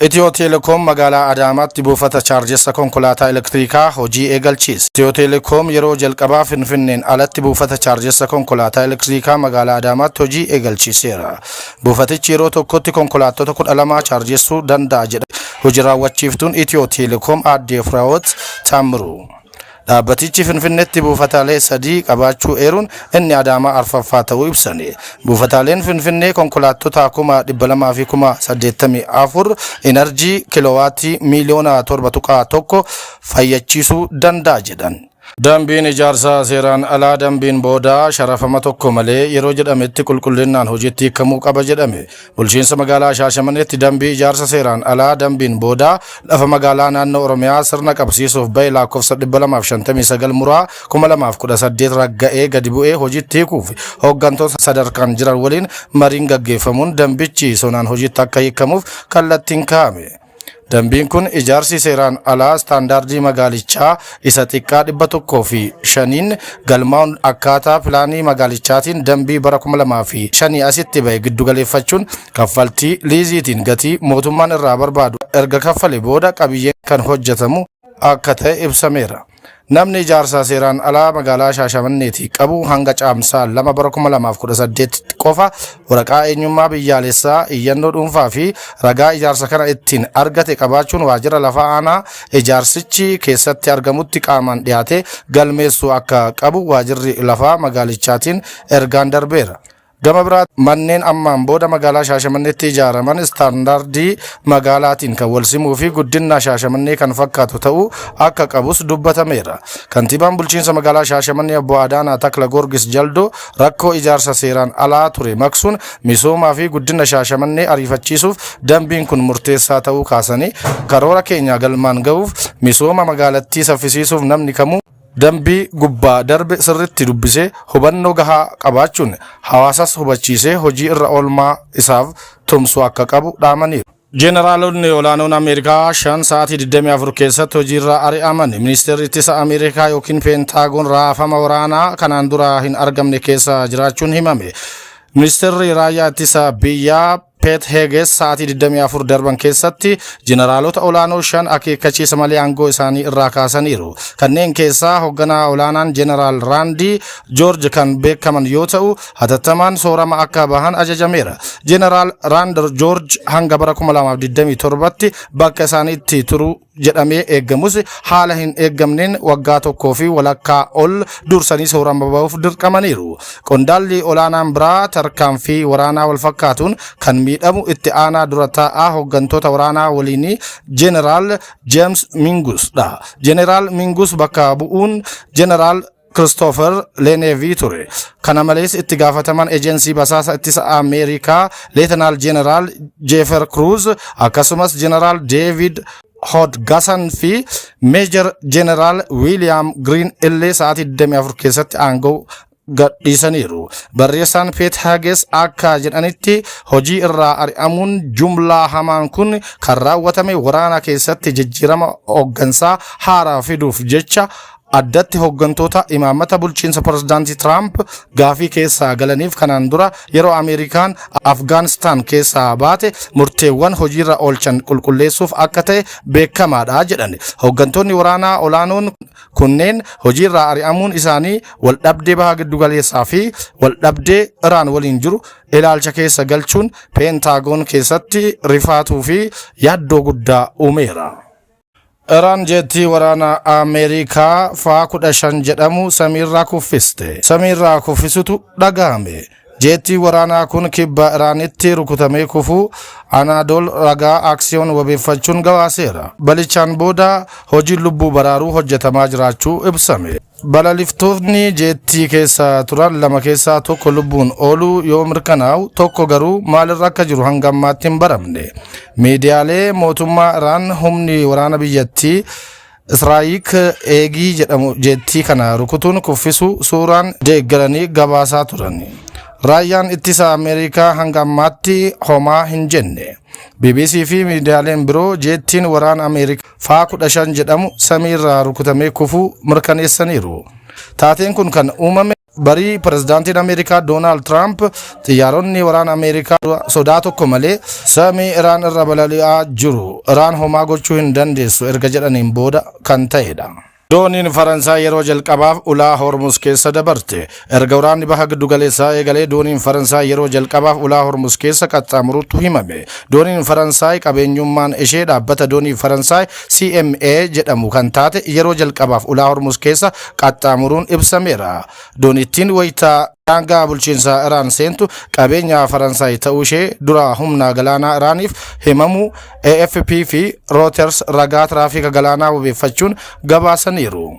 Itiyoo Teleekoom magaalaa Adaamaatti buufata chaarjessa konkolaataa elektirikaa hojii eegalchiise. Itiyoo Teleekoom yeroo jalqabaa Finfinneen alatti buufata chaarjessa konkolaataa elektirikaa magaalaa Adaamaatti hojii eegalchiiseera. Buufatichi yeroo tokkotti konkolaattota 12 chaarjessuu danda'a jedha hojii raawwachiiftuun Itiyoo Teleekoom aadde Firaawot Taammiruu. Dhaabbatichi Finfinneetti buufataalee 3 qabaachuu eeruun inni Adaamaa arfaffaa ta'uu ibsani. Buufataaleen Finfinnee konkolaattota 200,000 fi 84 enerjii kiloowaatii miliyoona 7.1 fayyachiisuu danda'a jedhan. Dambiin ijaarsaa seeraan alaa dambiin boodaa sharafama tokko malee yeroo jedhametti qulqullinaan hojiitti hiikamuu qaba jedhame. Bulchiinsa magaalaa Shaashamaneetti dambii ijaarsa seeraan alaa dambiin boodaa lafa magaalaa naannoo Oromiyaa sirna qabsiisuuf bahe lakkoofsa 259 muraa 2018 ragga'ee gadi bu'ee hojiitti hiikuuf hooggantoota sadarkaan jiran waliin mariin gaggeeffamuun dambichi sonaan hojiitti akka hiikamuuf kallattiin kaa'ame. Dambiin kun ijaarsi seeraan alaa staandardii magaalichaa isa xiqqaa 105 galmaa'uun akkaataa pilaanii magaalichaatiin dambii bara 2005 asitti bahe giddu galeeffachuun kaffaltii liiziitiin gatii mootummaan irraa barbaadu erga kaffale booda qabiyyeen kan hojjetamu akka ta'e ibsameera. Namni ijaarsa seeraan alaa magaalaa Shaashamaneetii qabu hanga caamsaa 2 bara 2018 qofa waraqaa eenyummaa biyyaalessaa iyyannoo dhuunfaa fi ragaa ijaarsa kana ittiin argate qabaachuun waajjira lafa aanaa ijaarsichi keessatti argamutti qaamaan dhiyaate galmeessuu akka qabu waajjirri lafaa magaalichaatiin ergaan darbeera. Gama biraa manneen ammaan booda magaalaa Shaashamaneetti ijaaraman staandardii magaalaatiin kan wal simuu fi guddina Shaashamannee kan fakkaatu ta'uu akka qabus dubbatameera. Kantiibaan bulchiinsa magaalaa Shaashamannee obbo Adaanaa Takla Goorgis Jaldoo rakkoo ijaarsa seeraan alaa ture maqsuun misoomaa fi guddina Shaashamannee ariifachiisuuf dambiin kun murteessaa ta'uu kaasanii karoora keenya galmaan ga'uuf misooma magaalattii saffisiisuuf namni kamuu dambii gubbaa darbe sirriitti dubbisee hubannoo gahaa qabaachuun hawaasas hubachiisee hojii irra oolmaa isaaf tumsuu akka qabu dhaamaniiru. Jeneraalonni olaanoon Ameerikaa 5 sa'aatii 24 keessatti hojiirra ari'aman. Ministeerri ittisa Ameerikaa yookiin Peentaagoon raafama waraanaa kanaan dura hin argamne keessa jiraachuun himame. Ministeerri raayyaa ittisa biyyaa Pete Heges sa'aatii 24 darban keessatti jeneraalota olaanoo 5 akeekkachiisa malee aangoo isaanii irraa kaasaniiru. Kanneen keessaa hoogganaa olaanaan jeneraal Raandi Joorj kan beekaman yoo ta'u hatattamaan soorama akka bahan ajajameera. Jeneraal Raand Joorj hanga bara 2027tti bakka isaaniitti turu jedhamee eeggamus haala hin eeggamneen waggaa tokkoo fi walakkaa ol dursanii soorama bahuuf dirqamaniiru. Qondaalli olaanaan biraa tarkaanfii waraanaa wal fakkaatuun kan miidhamu itti aanaa dura taa'aa hooggantoota waraanaa waliin jeneraal James Mingus dha. Jeneraal Mingus bakka bu'uun jeneraal Christopher Lenevi ture. Kana malees itti gaafataman ejensii basaasa ittisa Ameerikaa Leetanaal jeneraal Jeffer Cruz akkasumas jeneraal David Hodgson fi Major General William Green illee sa'aatii 24 keessatti aangoo gadhiisaniiru. Barreessaan Pete Heges akka jedhanitti hojii irraa ari'amuun jumlaa hamaan kun kan raawwatame waraana keessatti jijjiirama hooggansaa haaraa fiduuf jecha addatti hooggantoota imaammata bulchiinsa pirezidaantii Trump gaafii keessaa galaniif kanaan dura yeroo Ameerikaan Afgaanistaan keessaa baate murteewwan hojiirra oolchan qulqulleessuuf akka ta'e beekamaadha jedhan. Hooggantoonni waraanaa olaanoon kunneen hojiirra ari'amuun isaanii waldhabdee baha giddugaleessaa fi waldhabdee Iraan waliin jiru ilaalcha keessa galchuun Peentaagoon keessatti rifaatuu fi yaaddoo guddaa uumeera. Iraan jeetii waraana Ameerikaa F-15 jedhamu samiirraa kuffiste. Samiirraa kuffisutu dhagahame. Jeetii waraanaa kun kibba Iraanitti rukutamee kufuu Anaadol ragaa aksiyoon wabeeffachuun gabaaseera. Balichaan booda hojii lubbuu baraaruu hojjetamaa jiraachuu ibsame. Balaliftoonni jeetii keessa turan 2 keessaa tokko lubbuun ooluu yoo mirkanaa'u tokko garuu maalirra akka jiru hanga ammaatti hin baramne. Miidiyaalee mootummaa Iraan humni waraana biyyattii Israa'ik eegii jedhamu jeetii kana rukutuun kuffisuu suuraan deeggaranii gabaasaa turan. Raayyaan ittisa Ameerikaa hanga ammaatti homaa hin jenne. BBC fi miidiyaaleen biroo jeettiin waraana Ameerikaa F-15 jedhamu samiirraa rukutamee kufuu mirkaneessaniiru. Taateen kun kan uumame Barii pirezidaantiin Ameerikaa Doonaald Tiraamp xiyyaaronni waraana Ameerikaa sodaa tokko malee samii Iraan irra balali'aa jiru. Iraan homaa gochuu hin dandeessu erga jedhaniin booda kan ta'edha. Dooniin Faransaay yeroo jalqabaaf ulaa Hormuz keessa dabarte. Erga waraanni baha giddu galeessaa eegalee dooniin Faransaay yeroo jalqabaaf ulaa Hormuz keessa qaxxaamuruutu himame. Dooniin Faransaay qabeenyummaan ishee dhaabbata doonii Faransaay CMA jedhamu kan taate yeroo jalqabaaf ulaa Hormuz keessa qaxxaamuruun ibsameera. Doonittiin wayitaa daangaa bulchiinsa Iraan seentu qabeenya Faransaay ta'uu ishee dura humna galaanaa Iraaniif himamu AFP fi Reuters ragaa tiraafika galaanaa wabeeffachuun gabaasaniiru.